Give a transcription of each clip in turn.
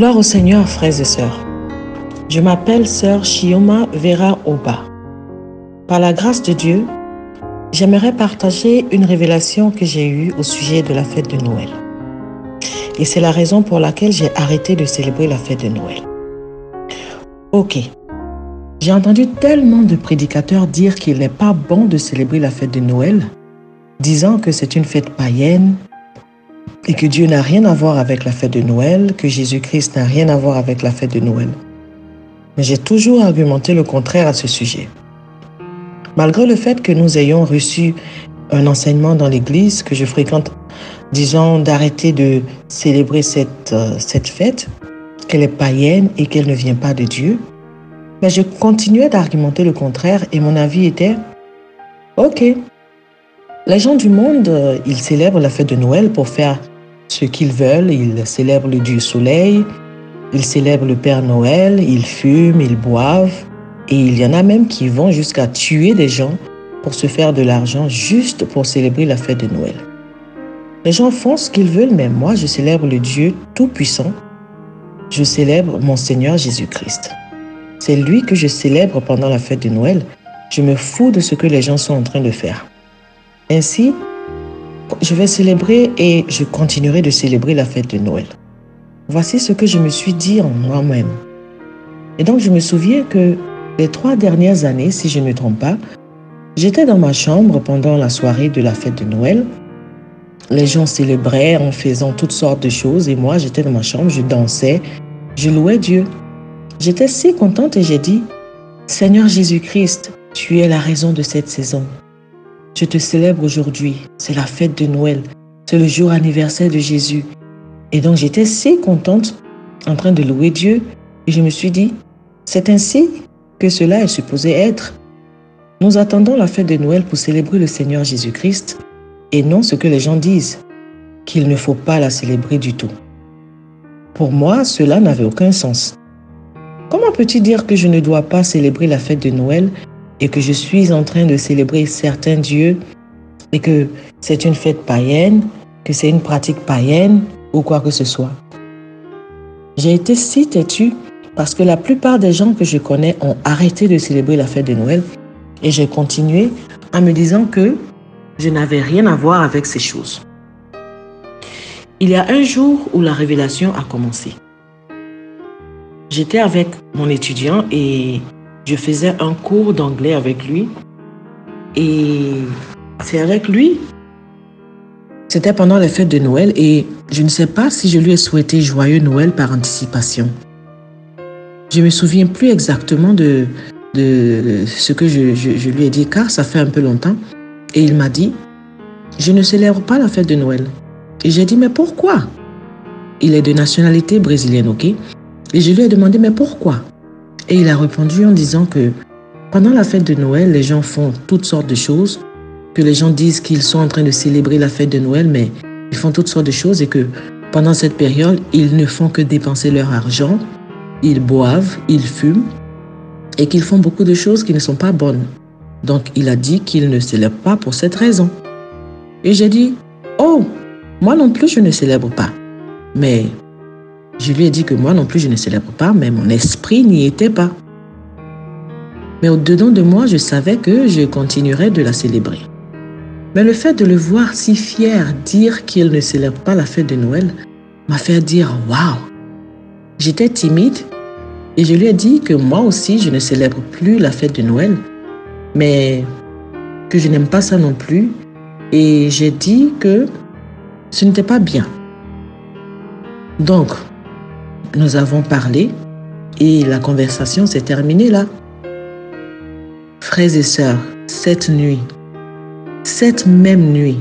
Gloire au Seigneur, frères et sœurs. Je m'appelle sœur Chioma Vera Oba. Par la grâce de Dieu, j'aimerais partager une révélation que j'ai eue au sujet de la fête de Noël. Et c'est la raison pour laquelle j'ai arrêté de célébrer la fête de Noël. Ok, j'ai entendu tellement de prédicateurs dire qu'il n'est pas bon de célébrer la fête de Noël, disant que c'est une fête païenne et que Dieu n'a rien à voir avec la fête de Noël, que Jésus-Christ n'a rien à voir avec la fête de Noël. Mais j'ai toujours argumenté le contraire à ce sujet. Malgré le fait que nous ayons reçu un enseignement dans l'église que je fréquente, disant d'arrêter de célébrer cette fête, qu'elle est païenne et qu'elle ne vient pas de Dieu, mais je continuais d'argumenter le contraire et mon avis était « Ok, les gens du monde, ils célèbrent la fête de Noël pour faire ce qu'ils veulent, ils célèbrent le Dieu Soleil, ils célèbrent le Père Noël, ils fument, ils boivent, et il y en a même qui vont jusqu'à tuer des gens pour se faire de l'argent juste pour célébrer la fête de Noël. Les gens font ce qu'ils veulent, mais moi je célèbre le Dieu Tout-Puissant, je célèbre mon Seigneur Jésus-Christ. C'est lui que je célèbre pendant la fête de Noël, je me fous de ce que les gens sont en train de faire. Ainsi, je vais célébrer et je continuerai de célébrer la fête de Noël. Voici ce que je me suis dit en moi-même. Et donc, je me souviens que les 3 dernières années, si je ne me trompe pas, j'étais dans ma chambre pendant la soirée de la fête de Noël. Les gens célébraient en faisant toutes sortes de choses et moi, j'étais dans ma chambre, je dansais, je louais Dieu. J'étais si contente et j'ai dit, « Seigneur Jésus-Christ, tu es la raison de cette saison. Je te célèbre aujourd'hui, c'est la fête de Noël, c'est le jour anniversaire de Jésus. » Et donc j'étais si contente en train de louer Dieu et je me suis dit, c'est ainsi que cela est supposé être. Nous attendons la fête de Noël pour célébrer le Seigneur Jésus-Christ et non ce que les gens disent, qu'il ne faut pas la célébrer du tout. Pour moi, cela n'avait aucun sens. Comment peux-tu dire que je ne dois pas célébrer la fête de Noël et que je suis en train de célébrer certains dieux et que c'est une fête païenne, que c'est une pratique païenne ou quoi que ce soit? J'ai été si têtue parce que la plupart des gens que je connais ont arrêté de célébrer la fête de Noël et j'ai continué en me disant que je n'avais rien à voir avec ces choses. Il y a un jour où la révélation a commencé. J'étais avec mon étudiant et je faisais un cours d'anglais avec lui et c'est avec lui. C'était pendant les fêtes de Noël et je ne sais pas si je lui ai souhaité joyeux Noël par anticipation. Je ne me souviens plus exactement de ce que je lui ai dit car ça fait un peu longtemps. Et il m'a dit, je ne célèbre pas la fête de Noël. Et j'ai dit, mais pourquoi? Il est de nationalité brésilienne, ok? Et je lui ai demandé, mais pourquoi? Et il a répondu en disant que pendant la fête de Noël, les gens font toutes sortes de choses, que les gens disent qu'ils sont en train de célébrer la fête de Noël, mais ils font toutes sortes de choses et que pendant cette période, ils ne font que dépenser leur argent, ils boivent, ils fument et qu'ils font beaucoup de choses qui ne sont pas bonnes. Donc, il a dit qu'il ne célèbre pas pour cette raison. Et j'ai dit, oh, moi non plus, je ne célèbre pas. Mais je lui ai dit que moi non plus, je ne célèbre pas, mais mon esprit n'y était pas. Mais au-dedans de moi, je savais que je continuerais de la célébrer. Mais le fait de le voir si fier dire qu'il ne célèbre pas la fête de Noël m'a fait dire « Waouh !» J'étais timide et je lui ai dit que moi aussi, je ne célèbre plus la fête de Noël, mais que je n'aime pas ça non plus. Et j'ai dit que ce n'était pas bien. Donc, nous avons parlé et la conversation s'est terminée là. Frères et sœurs, cette même nuit,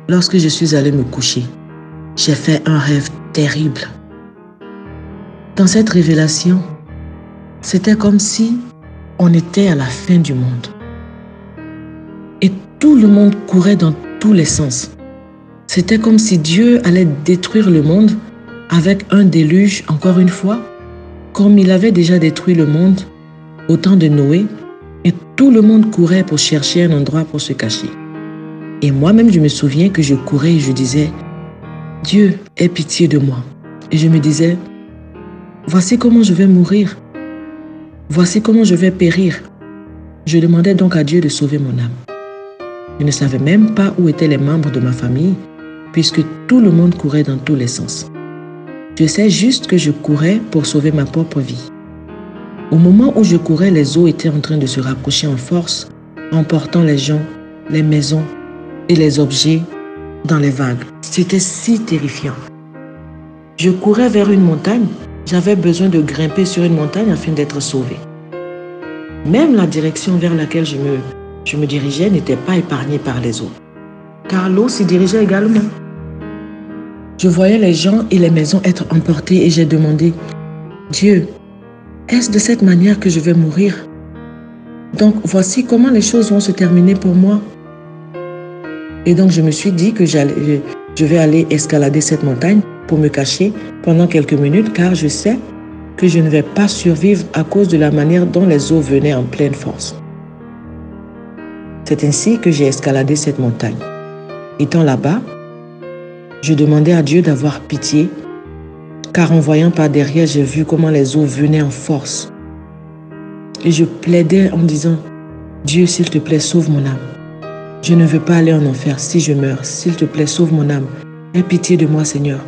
lorsque je suis allée me coucher, j'ai fait un rêve terrible. Dans cette révélation, c'était comme si on était à la fin du monde. Et tout le monde courait dans tous les sens. C'était comme si Dieu allait détruire le monde avec un déluge, encore une fois, comme il avait déjà détruit le monde au temps de Noé, et tout le monde courait pour chercher un endroit pour se cacher. Et moi-même, je me souviens que je courais et je disais, Dieu, aie pitié de moi. Et je me disais, Voici comment je vais mourir. Voici comment je vais périr. Je demandais donc à Dieu de sauver mon âme. Je ne savais même pas où étaient les membres de ma famille, puisque tout le monde courait dans tous les sens. Je sais juste que je courais pour sauver ma propre vie. Au moment où je courais, les eaux étaient en train de se rapprocher en force, emportant les gens, les maisons et les objets dans les vagues. C'était si terrifiant. Je courais vers une montagne. J'avais besoin de grimper sur une montagne afin d'être sauvé. Même la direction vers laquelle je me dirigeais n'était pas épargnée par les eaux, car l'eau s'y dirigeait également. Je voyais les gens et les maisons être emportés et j'ai demandé, « Dieu, est-ce de cette manière que je vais mourir? Donc voici comment les choses vont se terminer pour moi. » Et donc je me suis dit que je vais aller escalader cette montagne pour me cacher pendant quelques minutes, car je sais que je ne vais pas survivre à cause de la manière dont les eaux venaient en pleine force. C'est ainsi que j'ai escaladé cette montagne. Étant là-bas, je demandais à Dieu d'avoir pitié, car en voyant par derrière, j'ai vu comment les eaux venaient en force. Et je plaidais en disant, « Dieu, s'il te plaît, sauve mon âme. Je ne veux pas aller en enfer si je meurs. S'il te plaît, sauve mon âme. Aie pitié de moi, Seigneur.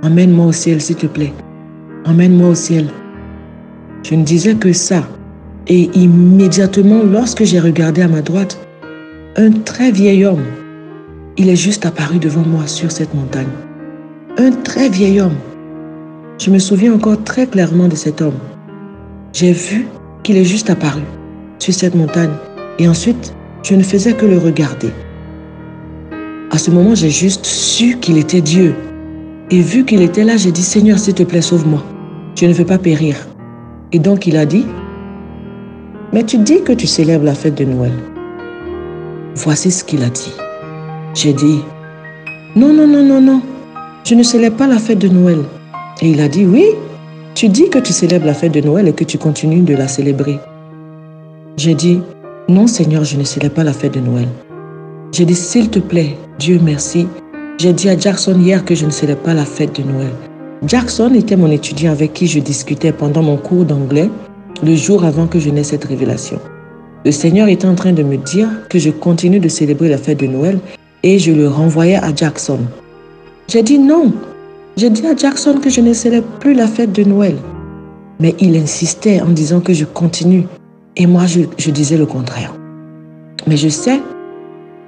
Emmène-moi au ciel, s'il te plaît. Emmène-moi au ciel. » Je ne disais que ça. Et immédiatement, lorsque j'ai regardé à ma droite, un très vieil homme, il est juste apparu devant moi sur cette montagne. Un très vieil homme. Je me souviens encore très clairement de cet homme. J'ai vu qu'il est juste apparu sur cette montagne. Et ensuite, je ne faisais que le regarder. À ce moment, j'ai juste su qu'il était Dieu. Et vu qu'il était là, j'ai dit, « Seigneur, s'il te plaît, sauve-moi. Je ne veux pas périr. » Et donc, il a dit, « Mais tu dis que tu célèbres la fête de Noël. » Voici ce qu'il a dit. J'ai dit, « Non, non, non, non, non. Je ne célèbre pas la fête de Noël. » Et il a dit, « Oui, tu dis que tu célèbres la fête de Noël et que tu continues de la célébrer. » J'ai dit, « Non, Seigneur, je ne célèbre pas la fête de Noël. » J'ai dit, « S'il te plaît, Dieu merci. » J'ai dit à Jackson hier que je ne célèbre pas la fête de Noël. Jackson était mon étudiant avec qui je discutais pendant mon cours d'anglais le jour avant que je n'aie cette révélation. Le Seigneur était en train de me dire que je continue de célébrer la fête de Noël et je le renvoyais à Jackson. J'ai dit non. J'ai dit à Jackson que je ne célèbre plus la fête de Noël. Mais il insistait en disant que je continue. Et moi, je disais le contraire. Mais je sais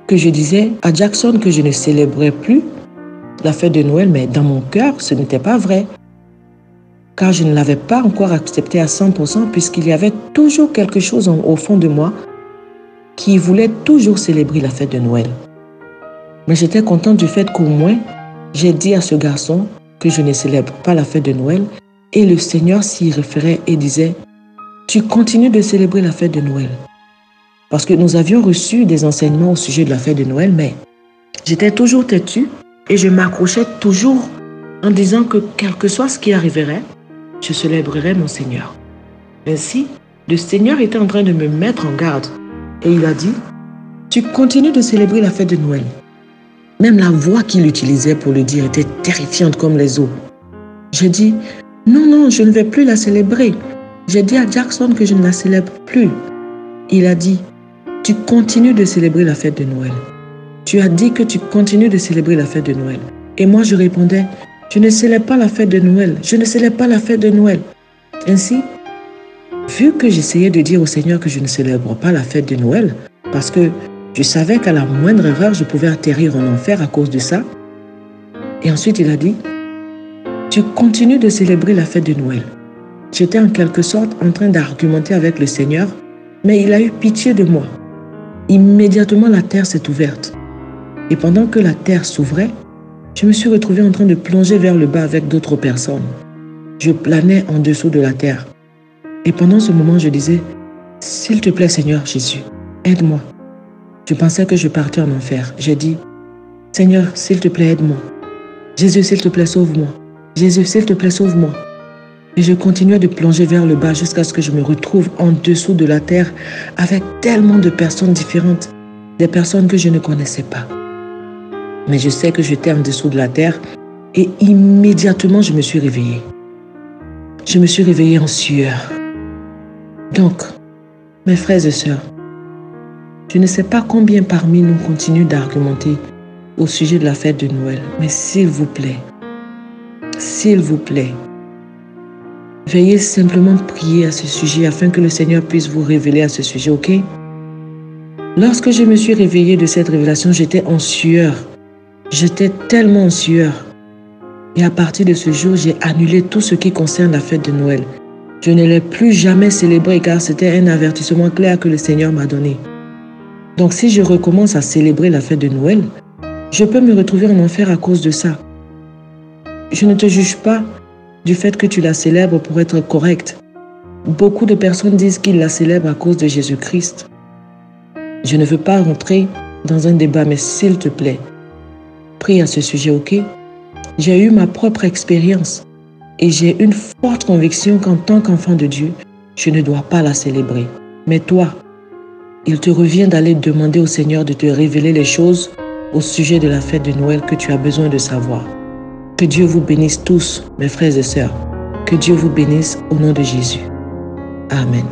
que je disais à Jackson que je ne célébrais plus la fête de Noël, mais dans mon cœur, ce n'était pas vrai. Car je ne l'avais pas encore accepté à 100% puisqu'il y avait toujours quelque chose au fond de moi qui voulait toujours célébrer la fête de Noël. Mais j'étais contente du fait qu'au moins, j'ai dit à ce garçon que je ne célèbre pas la fête de Noël et le Seigneur s'y référait et disait « Tu continues de célébrer la fête de Noël. » Parce que nous avions reçu des enseignements au sujet de la fête de Noël, mais j'étais toujours têtue et je m'accrochais toujours en disant que quel que soit ce qui arriverait, je célébrerais mon Seigneur. Ainsi, le Seigneur était en train de me mettre en garde et il a dit « Tu continues de célébrer la fête de Noël. » Même la voix qu'il utilisait pour le dire était terrifiante comme les eaux. J'ai dit « Non, non, je ne vais plus la célébrer. » J'ai dit à Jackson que je ne la célèbre plus. Il a dit « Tu continues de célébrer la fête de Noël. Tu as dit que tu continues de célébrer la fête de Noël. » Et moi je répondais « Je ne célèbre pas la fête de Noël. Je ne célèbre pas la fête de Noël. » Ainsi, vu que j'essayais de dire au Seigneur que je ne célèbre pas la fête de Noël, parce que je savais qu'à la moindre erreur, je pouvais atterrir en enfer à cause de ça. Et ensuite, il a dit, « Tu continues de célébrer la fête de Noël. » J'étais en quelque sorte en train d'argumenter avec le Seigneur, mais il a eu pitié de moi. Immédiatement, la terre s'est ouverte. Et pendant que la terre s'ouvrait, je me suis retrouvée en train de plonger vers le bas avec d'autres personnes. Je planais en dessous de la terre. Et pendant ce moment, je disais, « S'il te plaît, Seigneur Jésus, aide-moi. » Je pensais que je partais en enfer. J'ai dit, « Seigneur, s'il te plaît, aide-moi. Jésus, s'il te plaît, sauve-moi. Jésus, s'il te plaît, sauve-moi. » Et je continuais de plonger vers le bas jusqu'à ce que je me retrouve en dessous de la terre avec tellement de personnes différentes, des personnes que je ne connaissais pas. Mais je sais que j'étais en dessous de la terre et immédiatement je me suis réveillée. je me suis réveillée en sueur. Donc, mes frères et sœurs, je ne sais pas combien parmi nous continuent d'argumenter au sujet de la fête de Noël, mais s'il vous plaît, veuillez simplement prier à ce sujet afin que le Seigneur puisse vous révéler à ce sujet, ok? Lorsque je me suis réveillée de cette révélation, j'étais en sueur. J'étais tellement en sueur. Et à partir de ce jour, j'ai annulé tout ce qui concerne la fête de Noël. Je ne l'ai plus jamais célébrée car c'était un avertissement clair que le Seigneur m'a donné. Donc si je recommence à célébrer la fête de Noël, je peux me retrouver en enfer à cause de ça. Je ne te juge pas du fait que tu la célèbres pour être correct. Beaucoup de personnes disent qu'ils la célèbrent à cause de Jésus-Christ. Je ne veux pas rentrer dans un débat, mais s'il te plaît, prie à ce sujet, ok? J'ai eu ma propre expérience et j'ai une forte conviction qu'en tant qu'enfant de Dieu, je ne dois pas la célébrer. Mais toi, il te revient d'aller demander au Seigneur de te révéler les choses au sujet de la fête de Noël que tu as besoin de savoir. Que Dieu vous bénisse tous, mes frères et sœurs. Que Dieu vous bénisse au nom de Jésus. Amen.